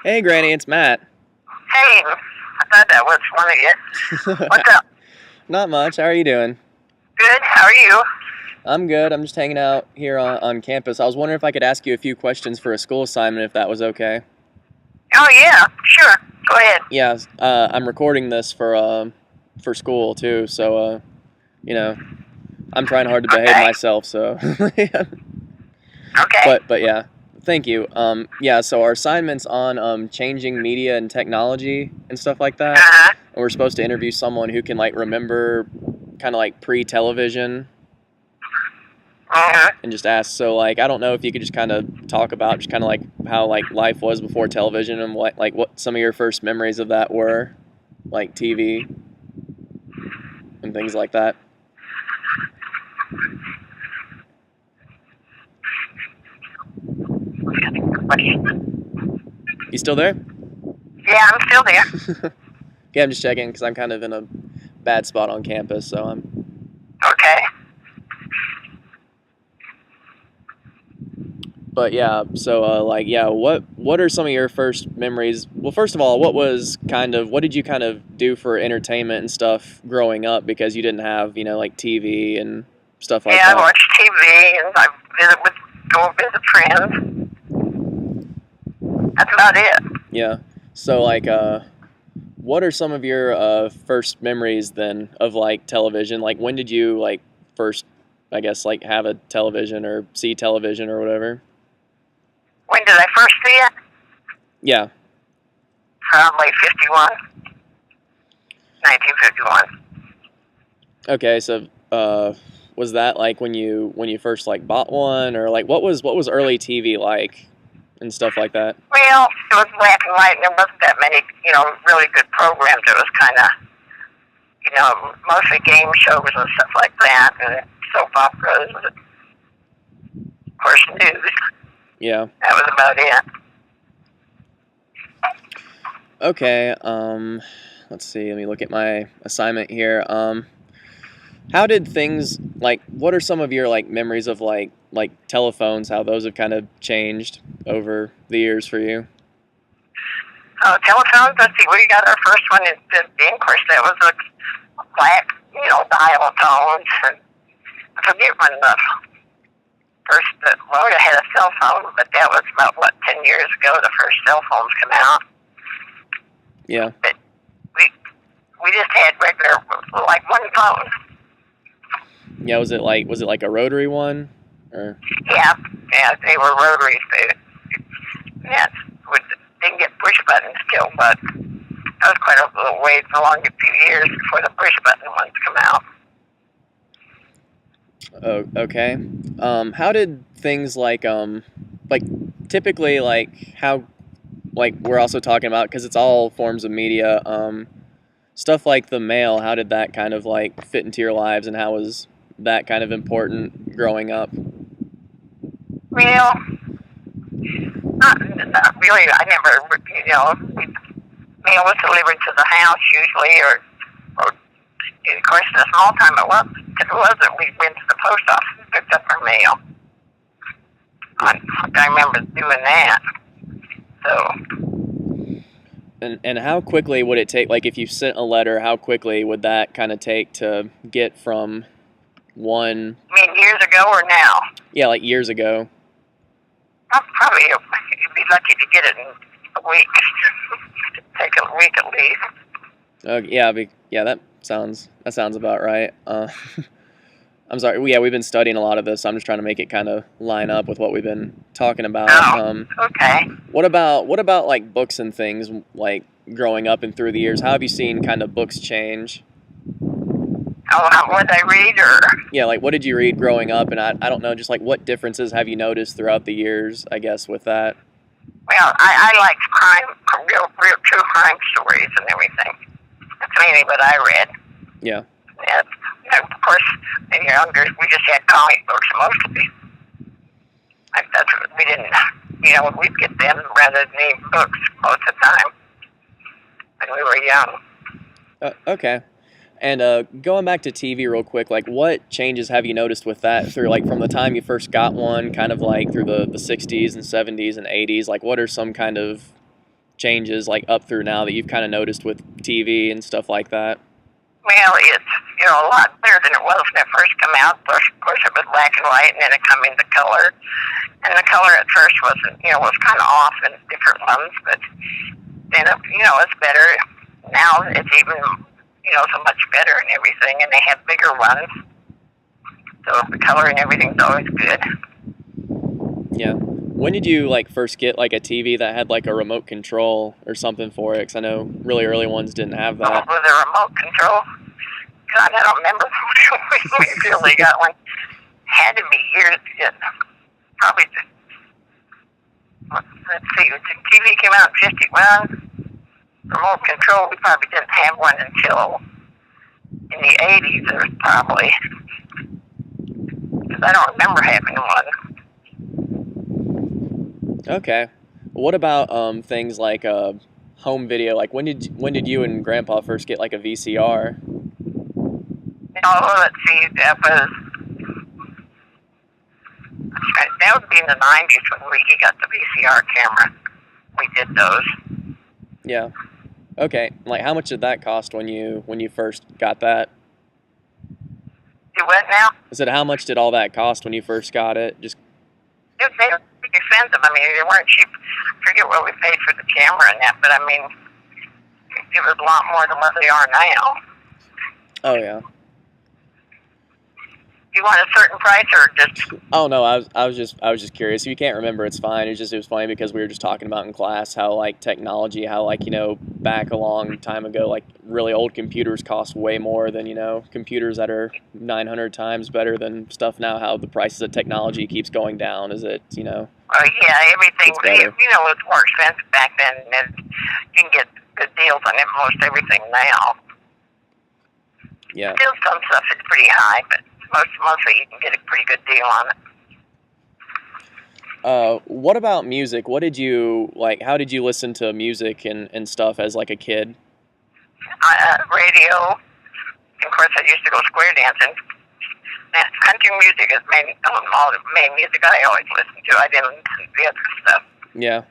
Hey, Granny, it's Matt. Hey, I thought that was one of you. What's up? Not much. How are you doing? Good. How are you? I'm good. I'm just hanging out here on campus. I was wondering if I could ask you a few questions for a school assignment, if that was okay. Oh yeah, sure. Go ahead. Yeah, I'm recording this for school too, so you know, I'm trying hard to behave Okay. myself. So, Okay. but yeah, thank you. Yeah. So our assignment's on changing media and technology and stuff like that. Uh-huh. And we're supposed to interview someone who can like remember kind of like pre-television Uh-huh. and just ask. So like I don't know if you could just kind of talk about just kind of like how like life was before television and what some of your first memories of that were, like TV and things like that. You still there? Yeah, I'm still there. Yeah, I'm just checking because I'm kind of in a bad spot on campus, so I'm. Okay. But yeah, so like yeah, what are some of your first memories? Well, first of all, what did you kind of do for entertainment and stuff growing up because you didn't have like TV and stuff like Yeah, I that. watch TV and go visit friends. That's about it. Yeah. So like what are some of your first memories then of like television? Like when did you like first I guess like have a television or see television or whatever? When did I first see it? Yeah. Probably 1951. Okay, so was that like when you first like bought one or like what was early TV like and stuff like that? Well, it was black and white and there wasn't that many, really good programs. It was kind of, mostly game shows and stuff like that and soap operas and, of course, news. Yeah. That was about it. Okay. Let's see. Let me look at my assignment here. How did things like? What are some of your like memories of like telephones? How those have kind of changed over the years for you? Telephones, let's see, we got our first one of course, that was a black, dial tones. And I forget when the Loda had a cell phone, but that was about, 10 years ago, the first cell phones come out. Yeah. But we just had regular, like one phone. Yeah. Was it like a rotary one or? Yeah, they were rotaries. We didn't get push buttons still, but that was quite a little ways along, a few years before the push button ones come out. Oh, okay. How did things like typically like how like we're also talking about because it's all forms of media stuff like the mail. How did that kind of like fit into your lives and how was that kind of important growing up? Well, not really. I never, mail was delivered to the house usually, or of course, in a small time it wasn't. We went to the post office and picked up our mail. I remember doing that. So. And how quickly would it take? Like if you sent a letter, how quickly would that kind of take to get from one? You mean years ago or now? Yeah, like years ago. Probably you'd be lucky to get it in a week. Take a week at least. Yeah, that sounds about right. I'm sorry. Yeah, we've been studying a lot of this. So I'm just trying to make it kind of line up with what we've been talking about. Oh, okay. What about like books and things like growing up and through the years? How have you seen kind of books change? What I read, or yeah, like what did you read growing up? And I don't know, just like what differences have you noticed throughout the years? I guess with that. Well, I like real true crime stories and everything. That's mainly what I read. Yeah. And of course, in younger, we just had comic books mostly. That's what we didn't, we'd get them rather than any books most of the time when we were young. Okay. And going back to TV real quick, like what changes have you noticed with that through like from the time you first got one, kind of like through the 60s and 70s and 80s? Like what are some kind of changes like up through now that you've kind of noticed with TV and stuff like that? Well, it's, a lot better than it was when it first came out. Of course, it was black and white, and then it come into color. And the color at first wasn't, was kind of off in different ones, but then, it's better. Now it's even, so much better and everything, and they have bigger ones. So the color and everything's always good. Yeah. When did you like first get like a TV that had like a remote control or something for it? Because I know really early ones didn't have that. With a remote control? God, I don't remember when we really got one. Had to be years ago. Probably, let's see, the TV came out in 51. Remote control, we probably didn't have one until in the 80s, or probably. Because I don't remember having one. Okay. What about things like home video? Like when did you and Grandpa first get like a VCR? Oh, let's see, that would be in the 90s when he got the VCR camera. We did those. Yeah. Okay. Like how much did that cost when you first got that? Do what now? I said, how much did all that cost when you first got it? Just They were expensive. I mean, they weren't cheap. I forget what we paid for the camera and that, but I mean, it was a lot more than what they are now. Oh yeah. You want a certain price or just? Oh no, I was just curious. If you can't remember, it's fine. It was funny because we were just talking about in class how like technology, how like back a long time ago, like really old computers cost way more than computers that are 900 times better than stuff now. How the prices of technology keeps going down. Is it Oh yeah, everything. It was more expensive back then, and you can get good deals on most everything now. Yeah. Still, some stuff is pretty high, but mostly you can get a pretty good deal on it. What about music? What did you like? How did you listen to music and stuff as like a kid? Radio. Of course, I used to go square dancing. Country music is all the main music I always listened to. I didn't listen to the other stuff. Yeah.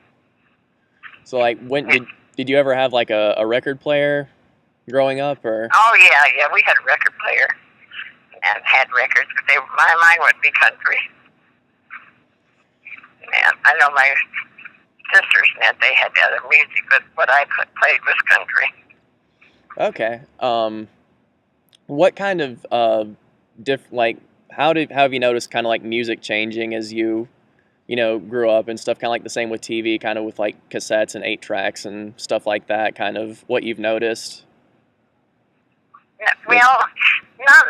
So like, when did you ever have like a record player growing up, or? Oh yeah, we had a record player and had records, but mine would be country. And I know my sisters and they had the other music, but what I played was country. Okay. What kind of how have you noticed kind of like music changing as you grew up and stuff? Kind of like the same with TV, kind of with like cassettes and 8-tracks and stuff like that. Kind of what you've noticed. Well,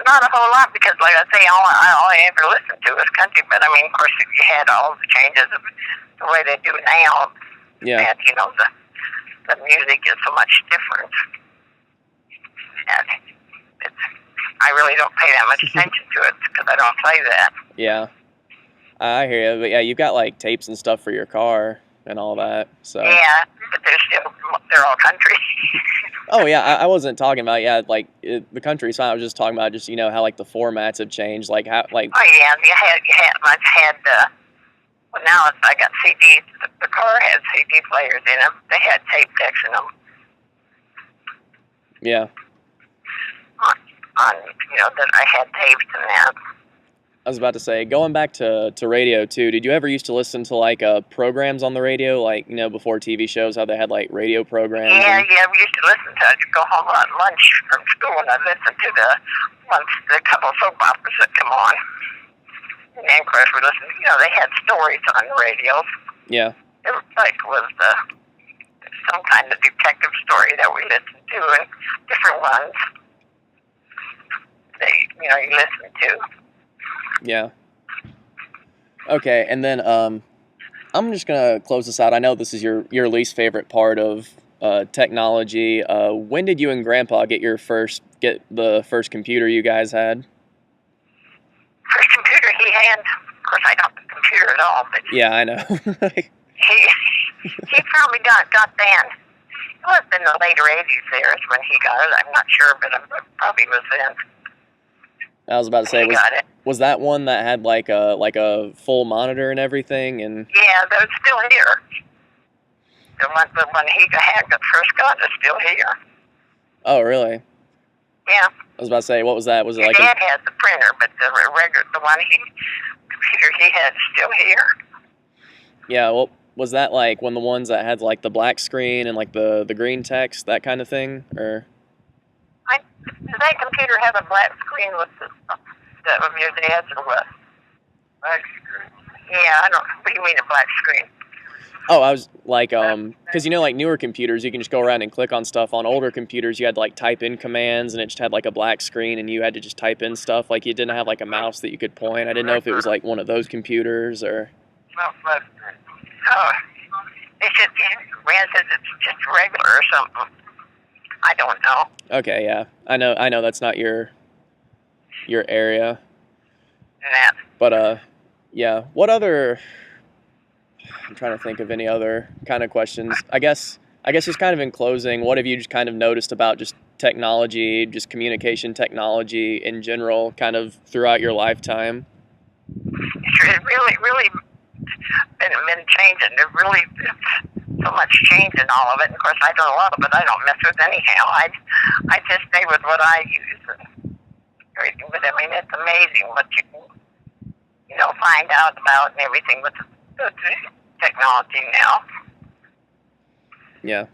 not a whole lot, because like I say, all I ever listened to was country. But I mean, of course, you had all the changes of the way they do now. Yeah. And the music is so much different. And I really don't pay that much attention to it because I don't play that. Yeah, I hear you. But yeah, you've got like tapes and stuff for your car and all that. So yeah, but they're all country. Oh yeah, I wasn't talking about the country side. I was just talking about how like the formats have changed, like how like. Oh yeah, I've had. Well, now I got CDs. The car had CD players in them. They had tape decks in them. Yeah. On that I had tapes and that. I was about to say, going back to radio too, did you ever used to listen to like programs on the radio, like before TV shows, how they had like radio programs? Yeah, we used to listen to it. I'd go home on lunch from school and I'd listen to the couple of soap operas that come on. And then, of course, we listened, they had stories on the radios. Yeah. It was some kind of detective story that we listened to, and different ones you listen to. Yeah. Okay, and then I'm just gonna close this out. I know this is your least favorite part of technology. When did you and Grandpa get the first computer you guys had? First computer he had. Of course, I don't have a computer at all, but yeah, I know. he probably got then. It was in the later 80s. There is when he got it. I'm not sure, but it probably was then. I was about to say, was that one that had like a full monitor and everything? And yeah, that's still here. The one he had the first got is still here. Oh, really? Yeah. I was about to say, what was that? Was it Your like dad has the printer, but the regular, the one computer he had is still here. yeah, well, was that like one of the ones that had like the black screen and like the green text, that kind of thing? Or Does that computer have a black screen with the of your dad's or what? Black screen. Yeah, I don't. What do you mean a black screen? oh, I was like, because you know, like newer computers, you can just go around and click on stuff. On older computers, you had to like type in commands, and it just had like a black screen, and you had to just type in stuff. Like you didn't have like a mouse that you could point. I didn't know if it was like one of those computers or. Oh, it's just Rand says it's just regular or something. I don't know. Okay, yeah, I know that's not your area, That. but yeah. What other? I'm trying to think of any other kind of questions. I guess just kind of in closing, what have you just kind of noticed about just technology, just communication technology in general, kind of throughout your lifetime? It's really been changing. There's really so much change in all of it. And of course, I do a lot of it. I don't mess with anyhow. I just stay with what I use. But I mean, it's amazing what you find out about and everything with the technology now. Yeah.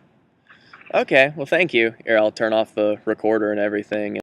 Okay. Well, thank you. Here, I'll turn off the recorder and everything.